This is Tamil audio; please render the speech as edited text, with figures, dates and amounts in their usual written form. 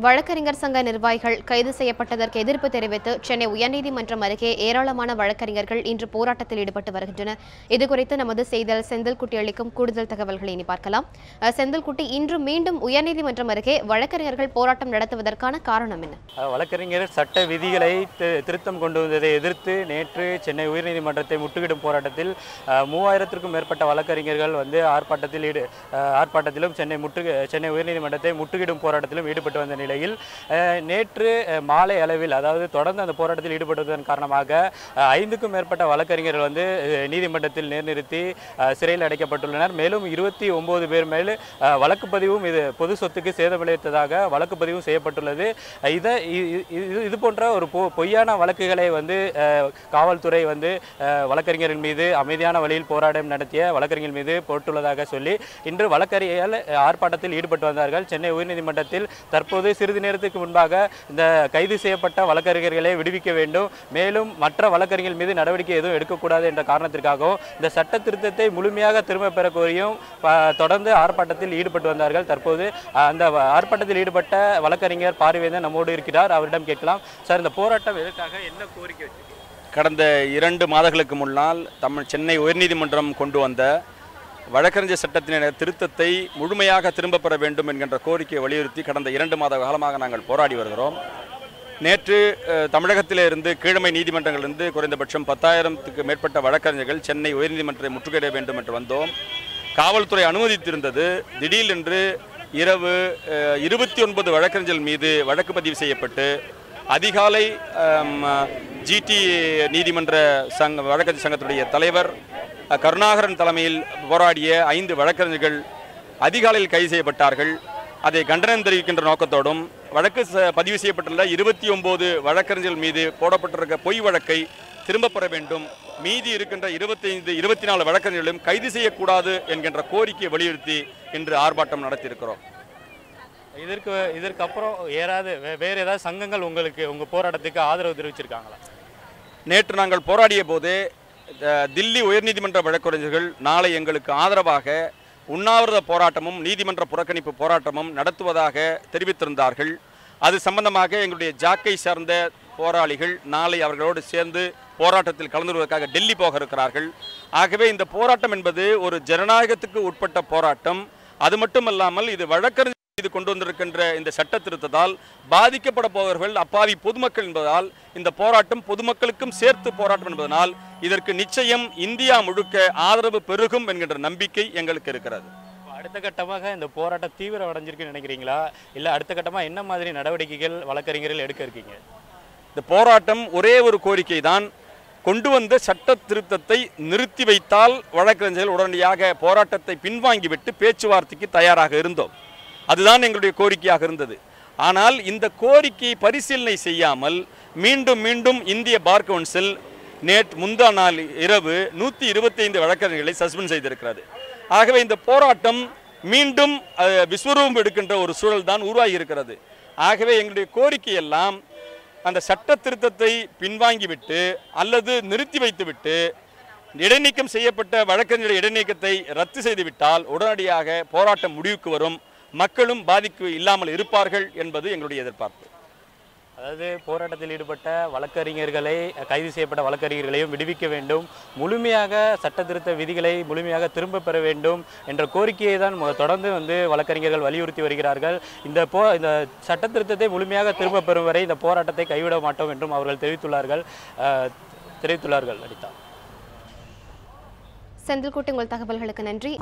வழக்கறிஞர் சங்க நிர்வாகிகள் கைது செய்யப்பட்டதற்கு எதிர்ப்பு தெரிவித்து சென்னை உயர்நீதிமன்றம் அருகே ஏராளமான வழக்கறிஞர்கள் இன்று போராட்டத்தில் ஈடுபட்டு வருகின்றனர். இதுகுறித்து நமது செய்தியாளர் செந்தில்குட்டி அளிக்கும் கூடுதல் தகவல்களை இனி பார்க்கலாம். செந்தில்குட்டி, இன்று மீண்டும் உயர்நீதிமன்றம் அருகே வழக்கறிஞர்கள் போராட்டம் நடத்துவதற்கான காரணம் என்ன? வழக்கறிஞர் சட்ட விதிகளை திருத்தம் கொண்டு வந்ததை எதிர்த்து நேற்று சென்னை உயர்நீதிமன்றத்தை முற்றுகிடும் போராட்டத்தில் 3000க்கும் மேற்பட்ட வழக்கறிஞர்கள் ஆர்ப்பாட்டத்திலும் சென்னை உயர்நீதிமன்றத்தை முற்றுகிடும் போராட்டத்திலும் ஈடுபட்டு வந்த நிலையில் நேற்று மாலை அளவில், அதாவது தொடர்ந்து அந்த போராட்டத்தில் ஈடுபடுவதன் காரணமாக 5க்கும் மேற்பட்ட வழக்கறிஞர்கள் நீதிமன்றத்தில் நிறுத்தி சிறையில் அடைக்கப்பட்டுள்ளனர். மேலும் 29 பேர் மேல் வழக்கு பதிவும் இது பொது சொத்துக்கு சேதமளித்ததாக வழக்கு பதிவும் செய்யப்பட்டுள்ளது. இது போன்ற ஒரு பொய்யான வழக்குகளை காவல்துறை வழக்கறிஞர்கள் மீது அமைதியான வழியில் போராட்டம் நடத்திய வழக்கறிஞர்கள் மீது போட்டுள்ளதாக சொல்லி இன்று வழக்கறிஞர்கள் ஆர்ப்பாட்டத்தில் ஈடுபட்டு வந்தார்கள். சென்னை உயர்நீதிமன்றத்தில் தற்போது சிறிது நேரத்துக்கு முன்பாக இந்த கைது செய்யப்பட்ட வழக்கறிஞர்களை விடுவிக்க வேண்டும், மேலும் மற்ற வழக்கறிஞர்கள் மீது நடவடிக்கை எதுவும் எடுக்கக்கூடாது என்ற காரணத்திற்காகவும் இந்த சட்ட திருத்தத்தை முழுமையாக திரும்ப பெற கோரியும் தொடர்ந்து ஆர்ப்பாட்டத்தில் ஈடுபட்டு வந்தார்கள். தற்போது அந்த ஆர்ப்பாட்டத்தில் ஈடுபட்ட வழக்கறிஞர் பார்வையேந்தன் நம்மோடு இருக்கிறார். அவரிடம் கேட்கலாம். சார், இந்த போராட்டம் எதற்காக, என்ன கோரிக்கை வச்சிருக்கீங்க? கடந்த 2 மாதங்களுக்கு முன்னால் சென்னை உயர்நீதிமன்றம் கொண்டு வந்த வழக்கறிஞர் சட்டத்தின திருத்தத்தை முழுமையாக திரும்ப பெற வேண்டும் என்கின்ற கோரிக்கையை வலியுறுத்தி கடந்த 2 மாத காலமாக நாங்கள் போராடி வருகிறோம். நேற்று தமிழகத்திலிருந்து கீழமை நீதிமன்றங்களிலிருந்து குறைந்தபட்சம் 10,000க்கு மேற்பட்ட வழக்கறிஞர்கள் சென்னை உயர்நீதிமன்றத்தை முற்றுகையிட வேண்டும் என்று வந்தோம். காவல்துறை அனுமதித்திருந்தது. திடீரென்று இரவு 29 வழக்கறிஞர்கள் மீது வழக்கு பதிவு செய்யப்பட்டு அதிகாலை ஜிடி நீதிமன்ற வழக்கறிஞர் சங்கத்துடைய தலைவர் கருணாகரன் தலைமையில் போராடிய 5 வழக்கறிஞர்கள் அதிகாலையில் கைது செய்யப்பட்டார்கள். அதை கண்டனம் தெரிவிக்கின்ற நோக்கத்தோடும் வழக்கு பதிவு செய்யப்பட்டுள்ள 29 வழக்கறிஞர்கள் மீது போடப்பட்டிருக்க பொய் வழக்கை திரும்ப பெற வேண்டும், மீதி இருக்கின்ற 24 வழக்கறிஞர்களும் கைது செய்யக்கூடாது என்கின்ற கோரிக்கையை வலியுறுத்தி இன்று ஆர்ப்பாட்டம் நடத்தியிருக்கிறோம். இதற்கப்புறம் வேறு ஏதாவது சங்கங்கள் உங்கள் போராட்டத்துக்கு ஆதரவு தெரிவிச்சிருக்காங்களா? நேற்று நாங்கள் போராடிய போதே தில்லி உயர்நீதிமன்ற வழக்கறிஞர்கள் நாளை எங்களுக்கு ஆதரவாக உண்ணாவிரத போராட்டமும் நீதிமன்ற புறக்கணிப்பு போராட்டமும் நடத்துவதாக தெரிவித்திருந்தார்கள். அது சம்பந்தமாக எங்களுடைய ஜாக்கை சார்ந்த போராளிகள் நாளை அவர்களோடு சேர்ந்து போராட்டத்தில் கலந்து கொள்வதற்காக டெல்லி போக இருக்கிறார்கள். ஆகவே இந்த போராட்டம் என்பது ஒரு ஜனநாயகத்துக்கு உட்பட்ட போராட்டம். அது மட்டுமல்லாமல் இது வழக்கறிஞர் இது கொண்டு வந்திருக்கின்ற இந்த சட்ட திருத்தத்தால் பாதிக்கப்பட போவர்கள் அப்பாவி பொதுமக்கள் என்பதால் இந்த போராட்டம் பொதுமக்களுக்கும் சேர்த்து போராட்டம் என்பதனால் இதற்கு நிச்சயம் இந்தியா முழுக்க ஆதரவு பெருகும் என்கின்ற நம்பிக்கை எங்களுக்கு இருக்கிறது. அடுத்த கட்டமாக இந்த போராட்டம் தீவிரமடைஞ்சிருக்குன்னு நினைக்கிறீங்களா? இல்லை அடுத்த கட்டமாக என்ன மாதிரி நடவடிக்கைகள் வழக்கறிஞர்கள் எடுக்க இருக்கீங்க? இந்த போராட்டம் ஒரே ஒரு கோரிக்கை தான். கொண்டு வந்த சட்ட திருத்தத்தை நிறுத்தி வைத்தால் வழக்கறிஞர்கள் உடனடியாக போராட்டத்தை பின்வாங்கிவிட்டு பேச்சுவார்த்தைக்கு தயாராக இருந்தோம். அதுதான் எங்களுடைய கோரிக்கையாக இருந்தது. ஆனால் இந்த கோரிக்கையை பரிசீலனை செய்யாமல் மீண்டும் மீண்டும் இந்திய பார் கவுன்சில் முந்தா நாள் இரவு 125 வழக்கறிஞர்களை சஸ்பெண்ட் செய்திருக்கிறது. ஆகவே இந்த போராட்டம் மீண்டும் விஸ்வரூபம் எடுக்கின்ற ஒரு சூழல் தான் உருவாகி இருக்கிறது. ஆகவே எங்களுடைய கோரிக்கையெல்லாம் அந்த சட்ட திருத்தத்தை பின்வாங்கிவிட்டு அல்லது நிறுத்தி வைத்துவிட்டு இடைநீக்கம் செய்யப்பட்ட வழக்கறிஞர் இடைநீக்கத்தை ரத்து செய்துவிட்டால் உடனடியாக போராட்டம் முடிவுக்கு வரும், மக்களும் பாதிப்பு இல்லாமல் இருப்பார்கள் என்பது எங்களுடைய எதிர்பார்ப்பு. அதாவது போராட்டத்தில் ஈடுபட்ட வழக்கறிஞர்களை, கைது செய்யப்பட்ட வழக்கறிஞர்களையும் விடுவிக்க வேண்டும், முழுமையாக சட்ட திருத்த விதிகளை முழுமையாக திரும்ப பெற வேண்டும் என்ற கோரிக்கையை தான் தொடர்ந்து வழக்கறிஞர்கள் வலியுறுத்தி வருகிறார்கள். இந்த சட்ட திருத்தத்தை முழுமையாக திரும்ப பெறும் வரை இந்த போராட்டத்தை கைவிட மாட்டோம் என்றும் அவர்கள் தெரிவித்துள்ளார்கள். அனிதா, செந்தில்குட்டி, உங்கள் தகவல்களுக்கு நன்றி.